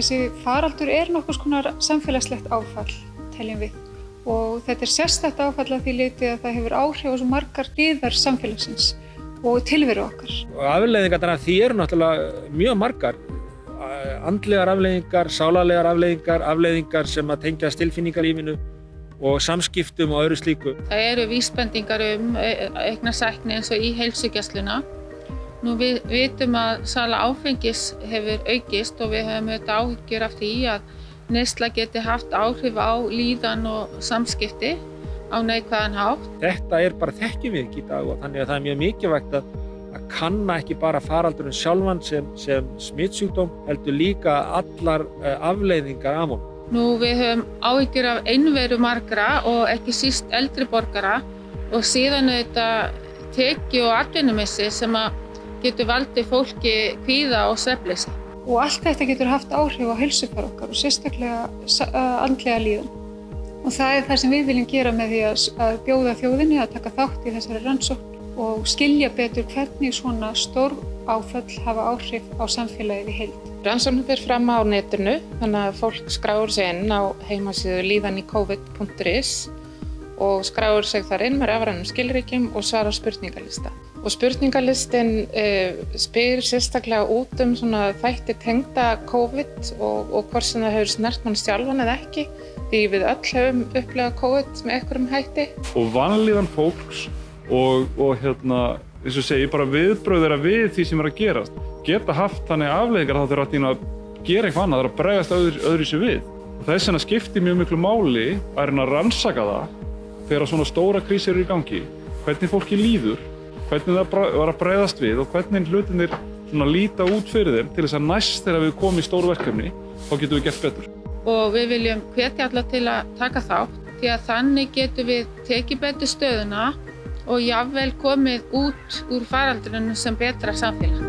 Þessi faraldur nokkurs konar samfélagslegt áfall, teljum við. Og þetta sérstakt áfall að því leyti að það hefur áhrif á svo margar hliðar samfélagsins og tilveru okkar. Afleiðingarnar af því náttúrulega mjög margar. Andlegar afleiðingar, sálarlegar afleiðingar, afleiðingar sem að tengjast tilfinningalífinu og samskiptum og öðru slíku. Það eru vísbendingar eignasækni eins og í heilsugæsluna. Nú við vitum að sala áfengis hefur aukist og við höfum auðvitað áhyggjur af því að neysla geti haft áhrif á líðan og samskipti á neikvæðan hátt. Þetta bara þekkjum við ekki í dag og þannig að það mjög mikilvægt að kanna ekki bara faraldurinn sjálfan sem smitsjúkdóm, heldur líka allar afleiðingar af honum. Nú við höfum áhyggjur af einveru margra og ekki síst eldri borgara og síðan auðvitað tekju- og atvinnumissi sem getur valdið fólki kvíða og svefnleysi. Og allt þetta getur haft áhrif á heilsufar okkar og sérstaklega andlega líðan. Og það það sem við viljum gera með því að bjóða þjóðinni að taka þátt í þessari rannsókn og skilja betur hvernig svona stór áföll hafa áhrif á samfélagið í heild. Rannsóknin fer fram á netinu, þannig að fólk skráir sig inn á heimasíðu liðanicovid.is og skráir sig þar inn með rafrænum skilríkjum og svarar spurningalista. Og spurningalistin spyr sérstaklega út svona þætti tengda COVID og hvort sem það hefur snert mann sjálfan eða ekki, því við öll hefum upplifað COVID með einhverjum hætti. Og vanlíðan fólks og eins og segi, bara viðbrögð þeirra við því sem að gerast, geta haft þannig afleiðingar þá þeirra að gera eitthvað annað, þeirra bregðast öðruvísi við. Og þess vegna skiptir mjög miklu máli að reyna að rannsaka það þegar svona stóra krísir eru í gangi, hvernig fólki líður, hvernig það var að bregðast við og hvernig hlutinir líta út fyrir þeim til þess að næst þegar við komum í stóru verkefni, þá getum við gert betur. Og við viljum hvetja alla til að taka þátt, því að þannig getum við tekið betur stöðuna og jafnvel komið út úr faraldrinum sem betra samfélag.